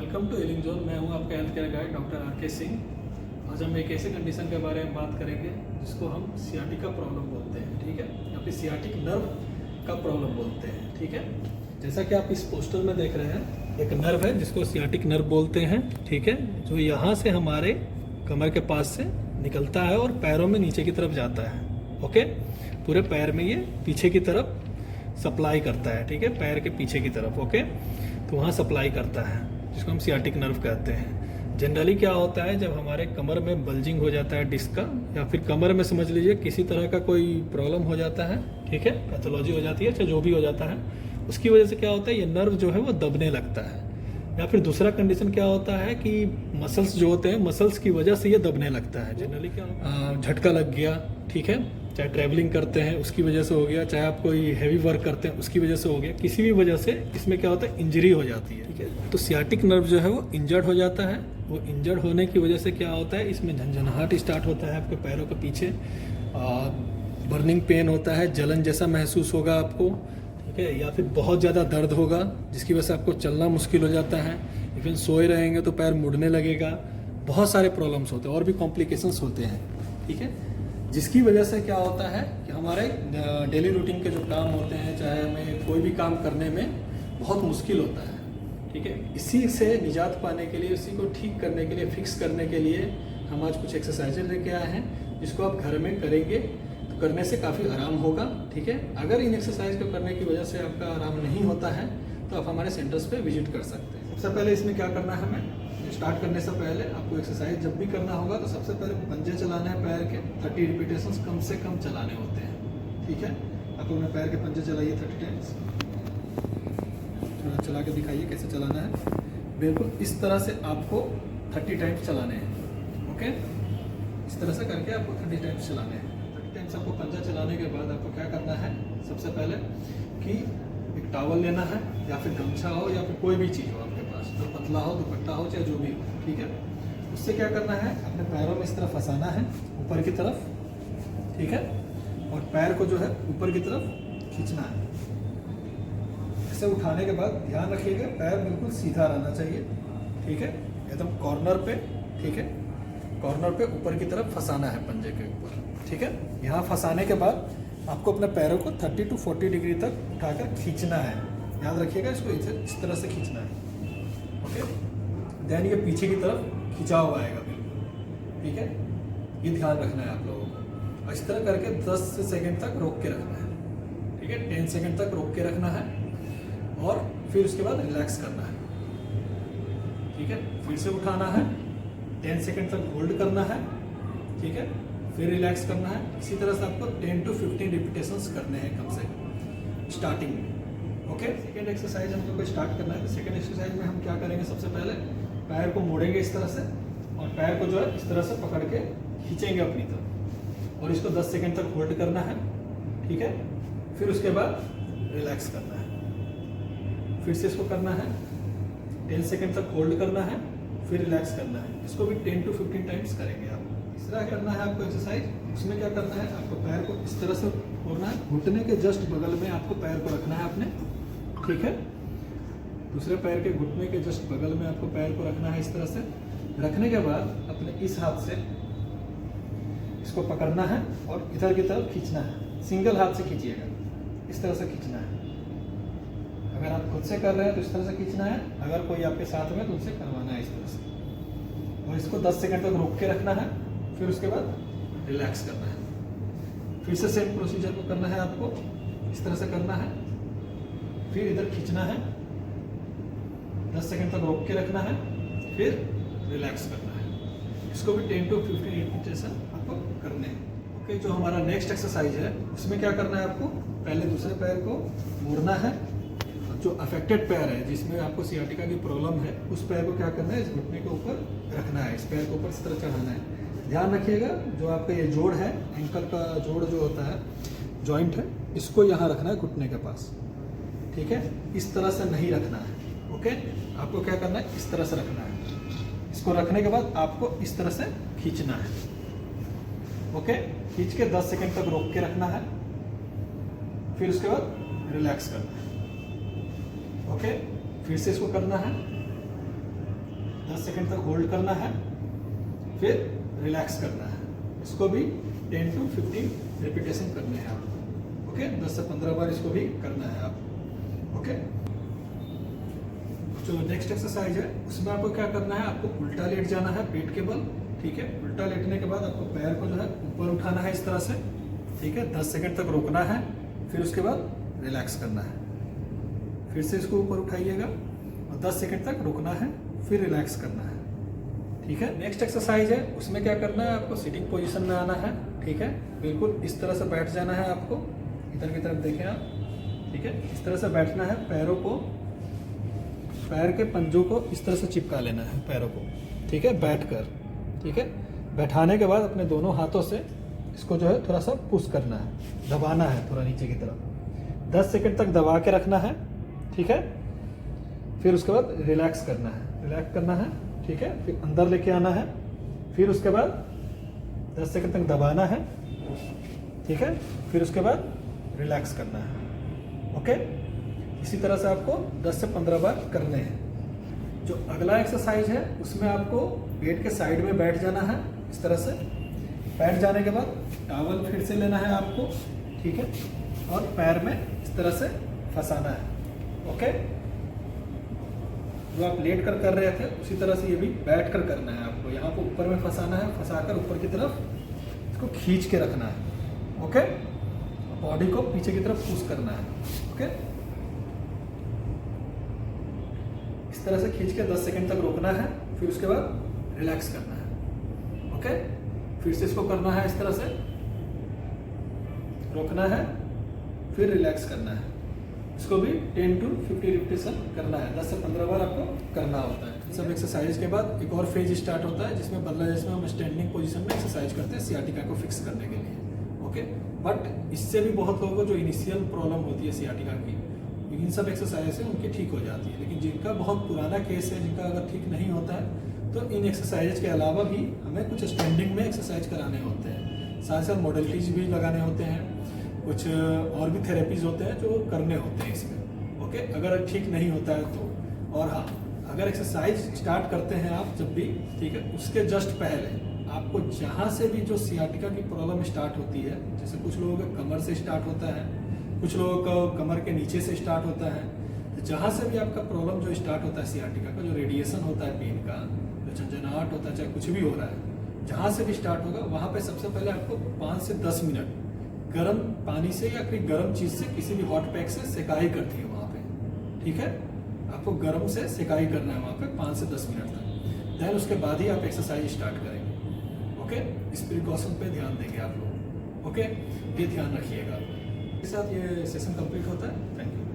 Welcome to healing zone. मैं हूं आपका health care guide doctor R K. Singh. आज हम एक ऐसे कंडीशन के बारे में बात करेंगे जिसको हम सियाटिका प्रॉब्लम बोलते हैं, ठीक है, या फिर सियाटिक नर्व का प्रॉब्लम बोलते हैं, ठीक है। जैसा कि आप इस पोस्टर में देख रहे हैं, एक नर्व है जिसको सियाटिक नर्व बोलते हैं, ठीक है, जो यहाँ से हमारे कमर के पास से निकलता है और पैरों में नीचे की तरफ जाता है। ओके, पूरे पैर में ये पीछे की तरफ सप्लाई करता है, ठीक है, पैर के पीछे की तरफ। ओके, तो वहाँ सप्लाई करता है जिसको हम सियाटिक नर्व कहते हैं। जनरली क्या होता है, जब हमारे कमर में बल्जिंग हो जाता है डिस्क का, या फिर कमर में समझ लीजिए किसी तरह का कोई प्रॉब्लम हो जाता है, ठीक है, पैथोलॉजी हो जाती है, चाहे जो भी हो जाता है, उसकी वजह से क्या होता है, ये नर्व जो है वो दबने लगता है। या फिर दूसरा कंडीशन क्या होता है कि मसल्स जो होते हैं, मसल्स की वजह से ये दबने लगता है। जनरली क्या झटका लग गया, ठीक है, चाहे ट्रैवलिंग करते हैं उसकी वजह से हो गया, चाहे आप कोई हैवी वर्क करते हैं उसकी वजह से हो गया, किसी भी वजह से इसमें क्या होता है, इंजरी हो जाती है, ठीक है। तो सियाटिक नर्व जो है वो इंजर्ड हो जाता है। वो इंजर्ड होने की वजह से क्या होता है, इसमें झंझनाहट स्टार्ट होता है आपके पैरों के पीछे, बर्निंग पेन होता है, जलन जैसा महसूस होगा आपको, ठीक है, या फिर बहुत ज़्यादा दर्द होगा जिसकी वजह से आपको चलना मुश्किल हो जाता है। इवन सोए रहेंगे तो पैर मुड़ने लगेगा। बहुत सारे प्रॉब्लम्स होते हैं और भी कॉम्प्लिकेशंस होते हैं, ठीक है, जिसकी वजह से क्या होता है कि हमारे डेली रूटीन के जो काम होते हैं, चाहे हमें कोई भी काम करने में बहुत मुश्किल होता है, ठीक है। इसी से निजात पाने के लिए, इसी को ठीक करने के लिए, फिक्स करने के लिए हम आज कुछ एक्सरसाइजेज लेके आए हैं जिसको आप घर में करेंगे तो करने से काफ़ी आराम होगा, ठीक है। अगर इन एक्सरसाइज को करने की वजह से आपका आराम नहीं होता है तो आप हमारे सेंटर्स पे विजिट कर सकते हैं। सबसे पहले इसमें क्या करना है, हमें स्टार्ट करने से पहले आपको एक्सरसाइज जब भी करना होगा तो सबसे पहले पंजे चलाने हैं पैर के, 30 रिपीटेशंस कम से कम चलाने होते हैं, ठीक है। आप अपने पैर के पंजे चलाइए 30 टाइम्स। थोड़ा चला के दिखाइए कैसे चलाना है। बिल्कुल इस तरह से आपको 30 टाइम्स चलाने हैं। ओके, इस तरह से करके आपको 30 टाइम्स चलाने हैं। 30 टाइम्स आपको पंजा चलाने के बाद आपको क्या करना है, सबसे पहले कि एक टॉवल लेना है, या फिर गमछा हो, या फिर कोई भी चीज़ हो आपके पास, जो पतला हो, दुपट्टा हो, चाहे जो भी हो, ठीक है। उससे क्या करना है, अपने पैरों में इस तरफ फंसाना है ऊपर की तरफ, ठीक है, और पैर को जो है ऊपर की तरफ खींचना है। ऐसे उठाने के बाद ध्यान रखिएगा पैर बिल्कुल सीधा रहना चाहिए, ठीक है, एकदम कॉर्नर पे, ठीक है, कॉर्नर पे ऊपर की तरफ फंसाना है पंजे के ऊपर, ठीक है। यहाँ फंसाने के बाद आपको अपने पैरों को 30 to 40 डिग्री तक उठाकर खींचना है। याद रखिएगा, इसको इस तरह से खींचना है। ओके, देन ये पीछे की तरफ खिंचा हुआ आएगा बिल्कुल, ठीक है, ये ध्यान रखना है आप लोगों को। और इस तरह करके 10 सेकंड तक रोक के रखना है, ठीक है, 10 सेकंड तक रोक के रखना है और फिर उसके बाद रिलैक्स करना है, ठीक है। फिर से उठाना है, 10 सेकंड तक होल्ड करना है, ठीक है, फिर रिलैक्स करना है। इसी तरह से आपको 10 to 15 रिपीटेशंस करने हैं कम से कम स्टार्टिंग में। ओके, सेकेंड एक्सरसाइज हम लोग को स्टार्ट करना है। तो सेकेंड एक्सरसाइज में हम क्या करेंगे, सबसे पहले पैर को मोड़ेंगे इस तरह से, और पैर को जो है इस तरह से पकड़ के खींचेंगे अपनी तरफ, और इसको 10 सेकेंड तक होल्ड करना है, ठीक है। फिर उसके बाद रिलैक्स करना है, फिर से इसको करना है, 10 सेकेंड तक होल्ड करना है, फिर रिलैक्स करना है। इसको भी 10 to 15 टाइम्स करेंगे आप। इस तरह करना है आपको एक्सरसाइज। उसमें क्या करना है, आपको पैर को इस तरह से मोड़ना है, घुटने के जस्ट बगल में आपको पैर को रखना है अपने, ठीक है। दूसरे पैर के घुटने के जस्ट बगल में आपको पैर को रखना है इस तरह से। रखने के बाद अपने इस हाथ से इसको पकड़ना है और इधर की तरफ खींचना है। सिंगल हाथ से खींचिएगा, इस तरह से खींचना है। अगर आप खुद से कर रहे हैं तो इस तरह से खींचना है, अगर कोई आपके साथ में तो उनसे करवाना है इस तरह से। और इसको 10 सेकंड तक रोक के रखना है, फिर उसके बाद रिलैक्स करना है। फिर से सेम प्रोसीजर को करना है आपको, इस तरह से करना है, फिर इधर खींचना है, 10 सेकंड तक रोक के रखना है, फिर रिलैक्स करना है। इसको भी 10 to 15 रिपीटेशन आपको करने हैं। ओके, जो हमारा नेक्स्ट एक्सरसाइज है उसमें क्या करना है, आपको पहले दूसरे पैर को मोड़ना है। जो अफेक्टेड पैर है, जिसमें आपको सियाटिका की प्रॉब्लम है, उस पैर को क्या करना है, इस घुटने के ऊपर रखना है, इस पैर के ऊपर इस तरह चढ़ाना है। ध्यान रखिएगा, जो आपका ये जोड़ है, एंकल का जोड़ जो होता है, जॉइंट है, इसको यहाँ रखना है घुटने के पास, ठीक है, इस तरह से नहीं रखना है। ओके, आपको क्या करना है, इस तरह से रखना है। इसको रखने के बाद आपको इस तरह से खींचना है। ओके, खींच के 10 सेकंड तक रोक के रखना है, फिर उसके बाद रिलैक्स करना है। ओके, फिर से इसको करना है, 10 सेकंड तक होल्ड करना है, फिर रिलैक्स करना है। इसको भी 10 to 15 रिपीटेशन करने हैं आपको। ओके, 10 से 15 बार इसको भी करना है आप। ओके, जो नेक्स्ट एक्सरसाइज है उसमें आपको क्या करना है, आपको उल्टा लेट जाना है पेट के बल। ठीक है, उल्टा लेटने के बाद आपको पैर को जो है ऊपर उठाना है इस तरह से। ठीक है, 10 सेकंड तक रोकना है, फिर उसके बाद रिलैक्स करना है। फिर से इसको ऊपर उठाइएगा और 10 सेकंड तक रुकना है, फिर रिलैक्स करना है। ठीक है, नेक्स्ट एक्सरसाइज है उसमें क्या करना है, आपको सिटिंग पोजीशन में आना है। ठीक है, बिल्कुल इस तरह से बैठ जाना है आपको, इधर की तरफ देखें आप। ठीक है, इस तरह से बैठना है, पैरों को, पैर के पंजों को इस तरह से चिपका लेना है पैरों को। ठीक है, बैठकर। ठीक है, बैठाने के बाद अपने दोनों हाथों से इसको जो है थोड़ा सा पुश करना है, दबाना है थोड़ा नीचे की तरफ। 10 सेकंड तक दबा के रखना है। ठीक है, फिर उसके बाद रिलैक्स करना है, रिलैक्स करना है। ठीक है, फिर अंदर लेके आना है, फिर उसके बाद 10 सेकंड तक दबाना है। ठीक है, फिर उसके बाद रिलैक्स करना है। ओके, इसी तरह से आपको 10 से 15 बार करने हैं। जो अगला एक्सरसाइज है उसमें आपको पेट के साइड में बैठ जाना है इस तरह से। बैठ जाने के बाद टॉवल फिर से लेना है आपको। ठीक है, और पैर में इस तरह से फंसाना है। ओके, जो आप लेट कर रहे थे उसी तरह से ये भी बैठ कर करना है आपको। यहाँ को ऊपर में फंसाना है, फंसाकर ऊपर की तरफ इसको खींच के रखना है। ओके, बॉडी को पीछे की तरफ पुश करना है। ओके, इस तरह से खींच के 10 सेकंड तक रोकना है, फिर उसके बाद रिलैक्स करना है। ओके, फिर से इसको करना है इस तरह से, रोकना है, फिर रिलैक्स करना है। इसको भी 10 to 50 रिपीटेशन करना है, 10 से 15 बार आपको करना होता है। सब एक्सरसाइज के बाद एक और फेज स्टार्ट होता है जिसमें जिसमें हम स्टैंडिंग पोजीशन में एक्सरसाइज करते हैं सियाटिका को फिक्स करने के लिए। ओके, बट इससे भी बहुत लोगों को जो इनिशियल प्रॉब्लम होती है सियाटिका की, इन सब एक्सरसाइज से उनकी ठीक हो जाती है। लेकिन जिनका बहुत पुराना केस है, जिनका अगर ठीक नहीं होता है, तो इन एक्सरसाइज के अलावा भी हमें कुछ स्टैंडिंग में एक्सरसाइज कराने होते हैं। साथ साथ मॉडलिटीज भी लगाने होते हैं, कुछ और भी थेरेपीज होते हैं जो करने होते हैं इसमें। ओके, अगर ठीक नहीं होता है तो। और हाँ, अगर एक्सरसाइज स्टार्ट करते हैं आप जब भी, ठीक है, उसके जस्ट पहले आपको जहाँ से भी जो सियाटिका की प्रॉब्लम स्टार्ट होती है, जैसे कुछ लोगों का कमर से स्टार्ट होता है, कुछ लोगों का कमर के नीचे से स्टार्ट होता है, तो जहाँ से भी आपका प्रॉब्लम जो स्टार्ट होता है सियाटिका का, जो रेडिएशन होता है पेन का, जो झंझनाहट होता है, चाहे कुछ भी हो रहा है, जहाँ से भी स्टार्ट होगा वहाँ पे सबसे पहले आपको 5 से 10 मिनट गर्म पानी से या फिर गर्म चीज से, किसी भी हॉट पैक से सिकाई करती है वहाँ पे। ठीक है, आपको गर्म से सिकाई करना है वहाँ पे 5 से 10 मिनट तक। देन उसके बाद ही आप एक्सरसाइज स्टार्ट करेंगे। ओके, इस प्रिकॉशन पे ध्यान देंगे आप लोग। ओके, ये ध्यान रखिएगा। इसके साथ ये सेशन कंप्लीट होता है। Thank you.